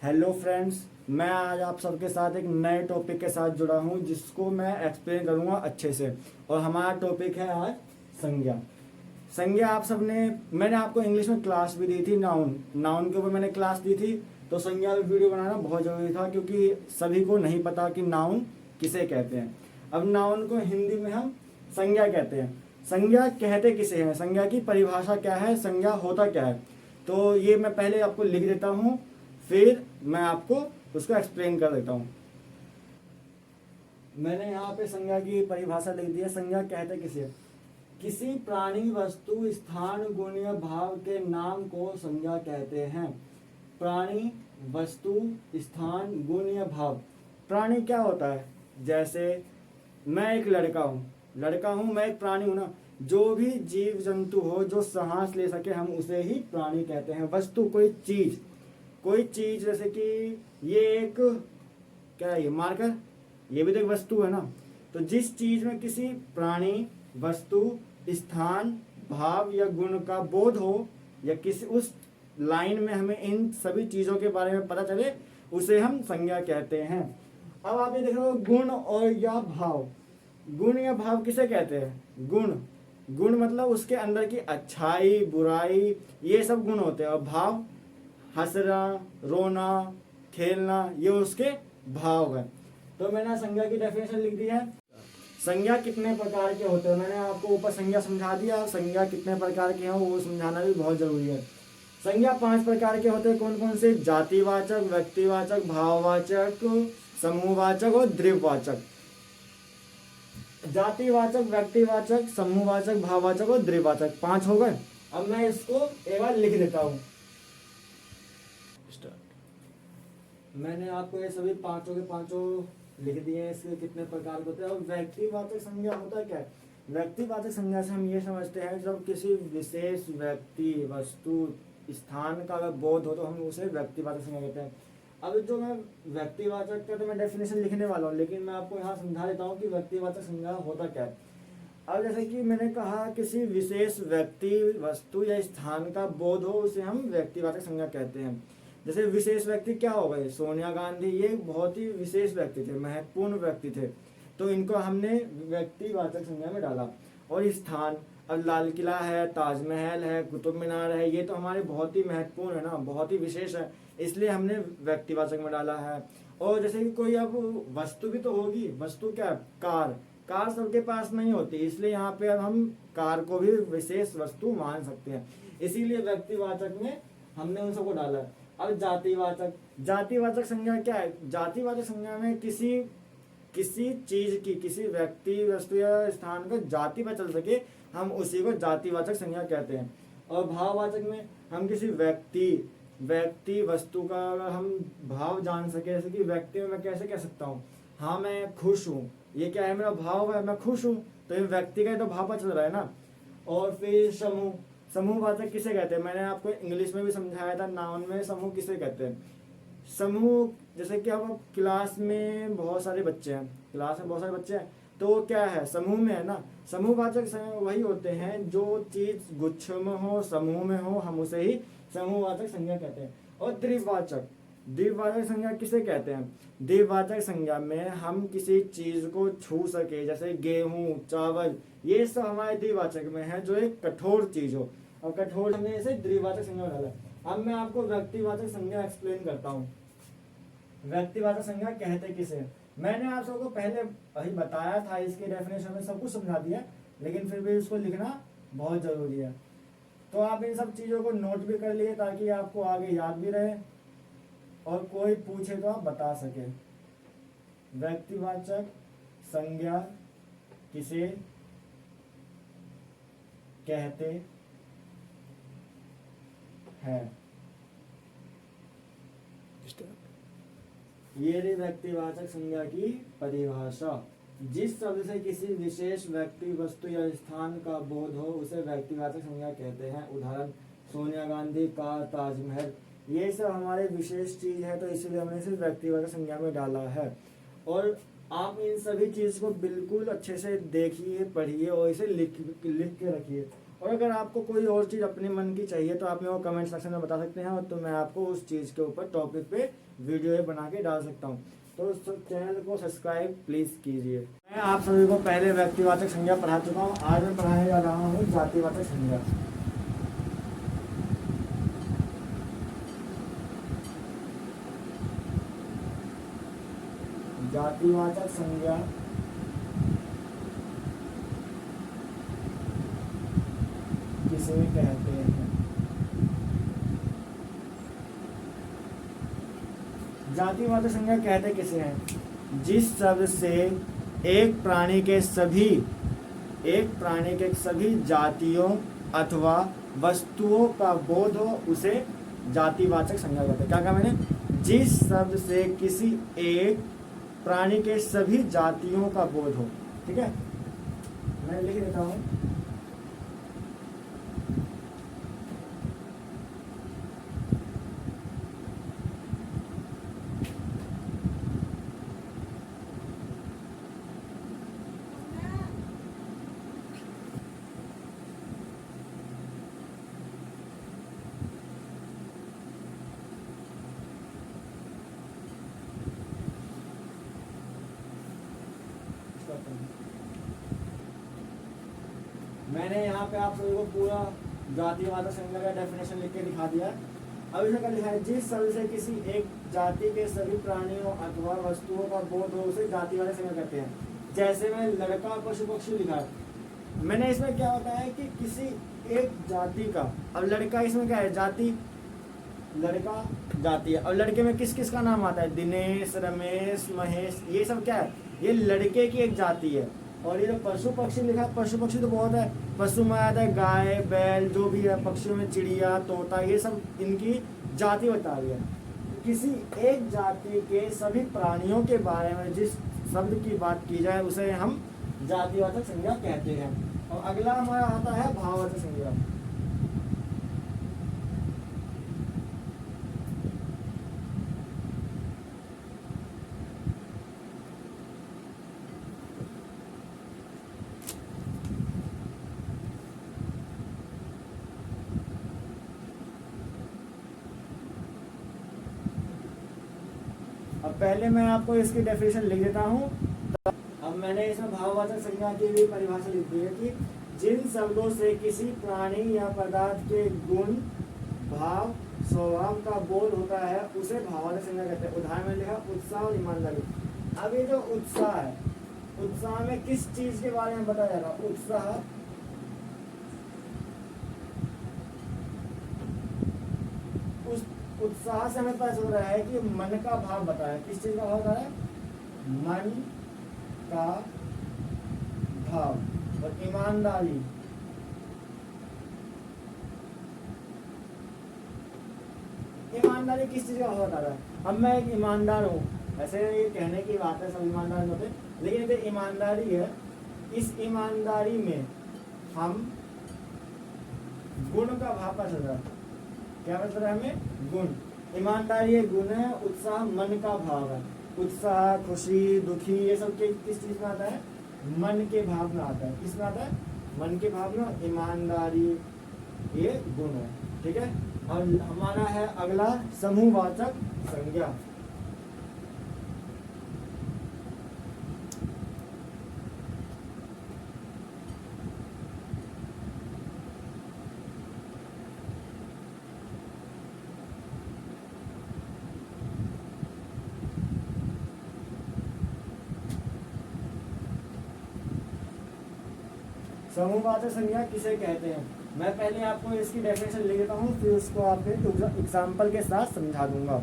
Hello friends, मैं आज आप सबके साथ एक नए टॉपिक के साथ जुड़ा हूं जिसको मैं एक्सप्लेन करूंगा अच्छे से। और हमारा टॉपिक है आज संज्ञा। संज्ञा आप सबने, मैंने आपको इंग्लिश में क्लास भी दी थी, नाउन के ऊपर मैंने क्लास दी थी। तो संज्ञा पे वीडियो बनाना बहुत ज़रूरी था क्योंकि सभी को नहीं पता कि नाउन किसे कहते हैं। अब नाउन को हिंदी में हम संज्ञा कहते हैं। संज्ञा कहते किसे हैं, संज्ञा की परिभाषा क्या है, संज्ञा होता क्या है, तो ये मैं पहले आपको लिख देता हूँ, फिर मैं आपको उसको एक्सप्लेन कर देता हूँ। मैंने यहाँ पे संज्ञा की परिभाषा लिख दी है। संज्ञा कहते किसे, किसी प्राणी, वस्तु, स्थान, गुण या भाव के नाम को संज्ञा कहते हैं। प्राणी, वस्तु, स्थान, गुण या भाव। प्राणी क्या होता है, जैसे मैं एक लड़का हूँ, मैं एक प्राणी हूँ ना। जो भी जीव जंतु हो जो सांस ले सके हम उसे ही प्राणी कहते हैं। वस्तु कोई चीज जैसे कि ये एक क्या है, ये मार्कर, ये भी तो एक वस्तु है ना। तो जिस चीज में किसी प्राणी, वस्तु, स्थान, भाव या गुण का बोध हो या किसी उस लाइन में हमें इन सभी चीजों के बारे में पता चले उसे हम संज्ञा कहते हैं। अब आप ये देख रहे हो गुण और या भाव। गुण या भाव किसे कहते हैं, गुण मतलब उसके अंदर की अच्छाई, बुराई, ये सब गुण होते हैं। और भाव, हंसना, रोना, खेलना, ये उसके भाव है। तो मैंने संज्ञा की डेफिनेशन लिख दी है। संज्ञा कितने प्रकार के होते हैं, मैंने आपको ऊपर संज्ञा समझा दिया। संज्ञा कितने प्रकार के हैं वो समझाना भी बहुत जरूरी है। संज्ञा 5 प्रकार के होते हैं। कौन कौन से, जातिवाचक, व्यक्तिवाचक, भाववाचक, समूहवाचक और द्रव्यवाचक। जातिवाचक, व्यक्तिवाचक, समूहवाचक, भाववाचक और द्रव्यवाचक, 5 हो गए। अब मैं इसको एक बार लिख देता हूं। मैंने आपको ये सभी पांचों के पांचों लिख दिए हैं, इसके कितने प्रकार के होते हैं। और व्यक्तिवाचक संज्ञा होता है क्या है, व्यक्तिवाचक संज्ञा से हम ये समझते हैं जब किसी विशेष व्यक्ति, वस्तु, स्थान का अगर बोध हो तो हम उसे व्यक्तिवाचक संज्ञा कहते हैं। अब जो मैं व्यक्तिवाचक का तो मैं डेफिनेशन लिखने वाला हूँ, लेकिन मैं आपको यहाँ समझा देता हूँ कि व्यक्तिवाचक संज्ञा होता क्या है। अब जैसे कि मैंने कहा किसी विशेष व्यक्ति, वस्तु या स्थान का बोध हो उसे हम व्यक्तिवाचक संज्ञा कहते हैं। जैसे विशेष व्यक्ति क्या हो गए, सोनिया गांधी, ये बहुत ही विशेष व्यक्ति थे, महत्वपूर्ण व्यक्ति थे, तो इनको हमने व्यक्तिवाचक संज्ञा में डाला। और स्थान, अब लाल किला है, ताजमहल है, कुतुब मीनार है, ये तो हमारे बहुत ही महत्वपूर्ण है ना, बहुत ही विशेष है, इसलिए हमने व्यक्तिवाचक में डाला है। और जैसे कि कोई अब वस्तु भी तो होगी, वस्तु क्या, कार सबके पास नहीं होती, इसलिए यहाँ पे अब हम कार को भी विशेष वस्तु मान सकते हैं, इसीलिए व्यक्तिवाचक में हमने उन सबको डाला है। अब जातिवाचक संज्ञा क्या है, जातिवाचक संज्ञा में किसी चीज की, किसी व्यक्ति, वस्तु या स्थान का जाति पर चल सके हम उसी को जातिवाचक संज्ञा कहते हैं। और भाववाचक में हम किसी व्यक्ति वस्तु का अगर हम भाव जान सके, जैसे कि व्यक्ति में मैं कैसे कह सकता हूँ, हाँ मैं खुश हूँ, ये क्या है, मेरा भाव है, मैं खुश हूँ, तो ये व्यक्ति का तो भाव पर चल रहा है ना। और फिर समूहवाचक किसे कहते हैं, मैंने आपको इंग्लिश में भी समझाया था, नाउन में समूह किसे कहते हैं। समूह जैसे कि अब क्लास में बहुत सारे बच्चे हैं, तो वो क्या है, समूह में है ना। समूहवाचक वही होते हैं जो चीज गुच्छ में हो, समूह में हो, हम उसे ही समूहवाचक संज्ञा कहते हैं। और द्विवाचक संज्ञा किसे कहते हैं, द्विवाचक संज्ञा में हम किसी चीज को छू सके, जैसे गेहूं, चावल, ये सब हमारे द्विवाचक में है, जो एक कठोर चीज हो। और कठोर हमने इसे द्विवाचक संज्ञा डाला। अब मैं आपको व्यक्तिवाचक संज्ञा एक्सप्लेन करता हूँ। व्यक्तिवाचक संज्ञा कहते किसे, मैंने आप सबको पहले वही बताया था, इसके डेफिनेशन में सब कुछ समझा दिया, लेकिन फिर भी इसको लिखना बहुत जरूरी है। तो आप इन सब चीजों को नोट भी कर लिए ताकि आपको आगे याद भी रहे और कोई पूछे तो आप बता सके। व्यक्तिवाचक संज्ञा किसे कहते हैं, ये रही व्यक्तिवाचक संज्ञा की परिभाषा। जिस शब्द से किसी विशेष व्यक्ति, वस्तु या स्थान का बोध हो उसे व्यक्तिवाचक संज्ञा कहते हैं। उदाहरण, सोनिया गांधी, कार, ताजमहल, ये सब हमारे विशेष चीज है, तो इसलिए हमने इसे व्यक्तिवाचक संज्ञा में डाला है। और आप इन सभी चीज को बिल्कुल अच्छे से देखिए, पढ़िए और इसे लिख के रखिए। और अगर आपको कोई और चीज़ अपने मन की चाहिए तो आप मेरे को कमेंट सेक्शन में बता सकते हैं, और तो मैं आपको उस चीज़ के ऊपर टॉपिक पे वीडियो बना के डाल सकता हूँ। तो उस चैनल को सब्सक्राइब प्लीज़ कीजिए। मैं आप सभी को पहले व्यक्तिवाचक संज्ञा पढ़ा चुका हूँ, आज मैं पढ़ाने जा रहा हूँ जातिवाचक संज्ञा। जातिवाचक संज्ञा किसे कहते हैं? जातिवाचक संज्ञा कहते किसे हैं? जिस शब्द से एक प्राणी के सभी जातियों अथवा वस्तुओं का बोध हो उसे जातिवाचक संज्ञा कहते हैं। क्या कहा मैंने? जिस शब्द से किसी एक प्राणी के सभी जातियों का बोध हो। ठीक है, मैं लिख देता हूँ। मैंने यहाँ पे आप सभी को पूरा जातिवाचक संज्ञा का डेफिनेशन लिख के दिखा दिया। अब इसमें क्या लिखा है? जिस शब्द से किसी एक जाति के सभी प्राणियों अथवा वस्तुओं का बोध हो उसे जातिवाचक संज्ञा कहते हैं। जैसे मैं लड़का पशु पक्षी लिखा है, मैंने इसमें क्या होता है कि किसी एक जाति का, अब लड़का इसमें क्या है? जाति, लड़का जाति है। और लड़के में किस किस का नाम आता है? दिनेश, रमेश, महेश, ये सब क्या है? ये लड़के की एक जाति है। और ये जो पशु पक्षी लिखा है, पशु पक्षी तो बहुत है। पशु में आता है गाय, बैल, जो भी है, पक्षियों में चिड़िया, तोता, ये सब इनकी जाति बता रही है। किसी एक जाति के सभी प्राणियों के बारे में जिस शब्द की बात की जाए उसे हम जातिवाचक संज्ञा कहते हैं। और अगला हमारा आता है भाववाचक संज्ञा। अब पहले मैं आपको इसकी डेफिनेशन लिख देता हूँ। अब मैंने इसमें भाववाचक संज्ञा की भी परिभाषा लिख दी है कि जिन शब्दों से किसी प्राणी या पदार्थ के गुण, भाव, स्वभाव का बोध होता है उसे भाववाचक संज्ञा कहते हैं। उदाहरण में लिखा उत्साह और ईमानदारी। अब ये जो उत्साह है, उत्साह में किस चीज के बारे में बताया जा रहा है? उत्साह उत्साह से हमें पता चल रहा है कि मन का भाव बताया। किस चीज का भाव बताया? मन का भाव। और ईमानदारी, ईमानदारी किस चीज का भाव बता रहा है? अब मैं एक ईमानदार हूँ, ऐसे ये कहने की बात है, सब ईमानदार होते, लेकिन जो ईमानदारी है, इस ईमानदारी में हम गुण का भाव पता चल रहा है। क्या मतलब है? हमें गुण, ईमानदारी एक गुण है। उत्साह मन का भाव है। उत्साह, खुशी, दुखी, ये सब किस चीज में आता है? मन के भाव में आता है। किस में आता है? मन के भाव में। ईमानदारी ये गुण है। ठीक है, और हमारा है अगला समूहवाचक संज्ञा। समूहवाचक संज्ञा किसे कहते हैं? मैं पहले आपको इसकी डेफिनेशन लिख देता हूँ, फिर उसको आपके एग्जाम्पल के साथ समझा दूंगा।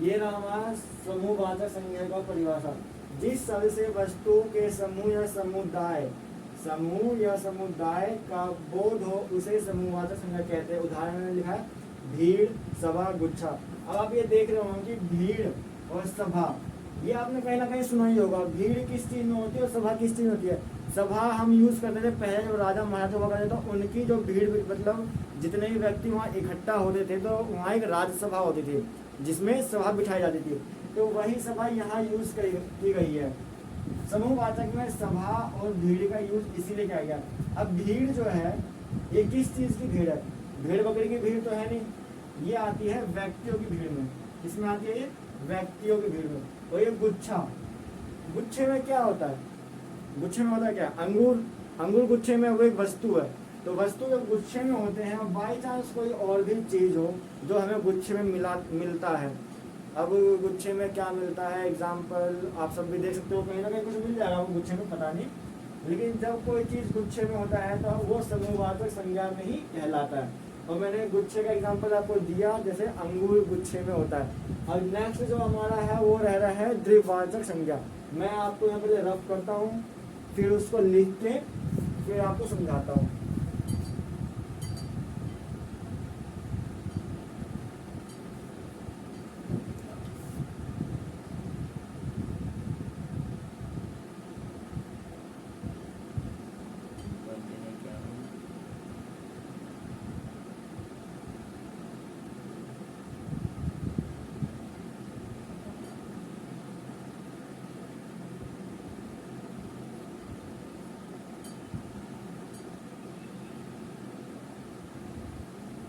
ये रहा हमारा समूहवाचक संज्ञा का परिभाषा। जिस शब्द से वस्तु के समूह या समुदाय का बोध हो उसे समूहवाचक संज्ञा कहते हैं। उदाहरण में लिखा है भीड़, सभा, गुच्छा। अब आप ये देख रहे होंगे कि भीड़ और सभा, ये आपने कहीं ना कहीं सुना ही होगा। भीड़ किस चीज में होती है और सभा किस चीज में होती है? सभा हम यूज करते थे पहले, जब राजा महाराजा हुआ करते तो उनकी जो भीड़, मतलब जितने भी व्यक्ति वहाँ इकट्ठा होते थे तो वहाँ एक राज्यसभा होती थी जिसमें सभा बिठाई जाती थी। तो वही सभा यहाँ यूज की गई है। समूहवाचक में सभा और भीड़ का यूज इसीलिए किया गया। अब भीड़ जो है ये किस चीज की भीड़ है? भेड़ बकरी की भीड़ तो है नहीं, ये आती है व्यक्तियों की भीड़ में। इसमें आती है ये व्यक्तियों की भीड़ में। और ये गुच्छा, गुच्छे में क्या होता है? गुच्छे में होता है क्या? अंगूर, अंगूर गुच्छे में वो एक वस्तु है। तो वस्तु जब गुच्छे में होते हैं और बाई चांस कोई और भी चीज हो जो हमें गुच्छे में मिलता है। अब गुच्छे में क्या मिलता है, एग्जाम्पल आप सब भी देख सकते हो, कहीं ना कहीं कुछ मिल जाएगा वो गुच्छे में, पता नहीं। लेकिन जब कोई चीज गुच्छे में होता है तो वो समूहवाचक संज्ञा में ही कहलाता है। और मैंने गुच्छे का एग्जाम्पल आपको दिया, जैसे अंगूर गुच्छे में होता है। और नेक्स्ट जो हमारा है वो रह रहा है द्विवाचक संज्ञा। मैं आपको यहाँ पर रफ करता हूँ, फिर उसको लिख के फिर आपको समझाता हूँ।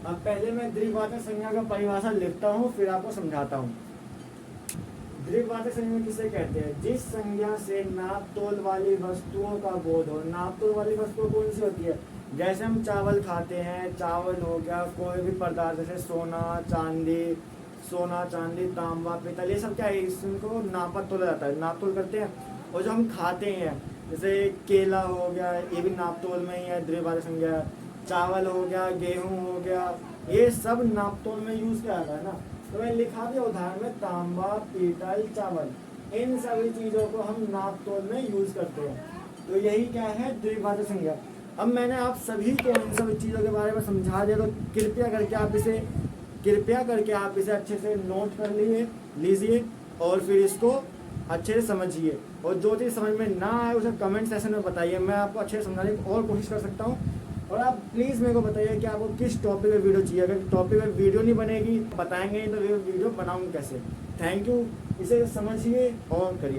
अब पहले मैं द्विवाचक संज्ञा का परिभाषा लिखता हूँ, फिर आपको समझाता हूँ। द्विवाचक संज्ञा किसे कहते हैं? जिस संज्ञा से नाप तोल वाली वस्तुओं का बोध हो। नाप तोल वाली वस्तुएं कौन सी होती है? जैसे हम चावल खाते हैं, चावल हो गया, कोई भी पदार्थ जैसे सोना चांदी तांबा पीतल, ये सब क्या है? इसको नापा तोला जाता है, नाप तोल करते हैं। और जो हम खाते हैं जैसे केला हो गया, ये भी नाप तोल में ही है, द्विवाचक संज्ञा है। चावल हो गया, गेहूं हो गया, ये सब नाप तोल में यूज किया जाता है ना। तो मैं लिखा दिया उदाहरण में तांबा पीतल चावल, इन सभी चीजों को हम नाप तोल में यूज करते हैं। तो यही क्या है? द्विवाचक संज्ञा। अब मैंने आप सभी को इन सभी चीजों के बारे में समझा दिया, तो कृपया करके आप इसे अच्छे से नोट कर लीजिए और फिर इसको अच्छे से समझिए। और जो चीज़ समझ में ना आए उसे कमेंट सेक्शन में बताइए, मैं आपको अच्छे से समझाने की और कोशिश कर सकता हूँ। और आप प्लीज़ मेरे को बताइए कि आपको किस टॉपिक पे वीडियो चाहिए। अगर टॉपिक पे वीडियो नहीं बनेगी, बताएंगे नहीं, तो वीडियो बनाऊँ कैसे? थैंक यू, इसे समझिए और करिए।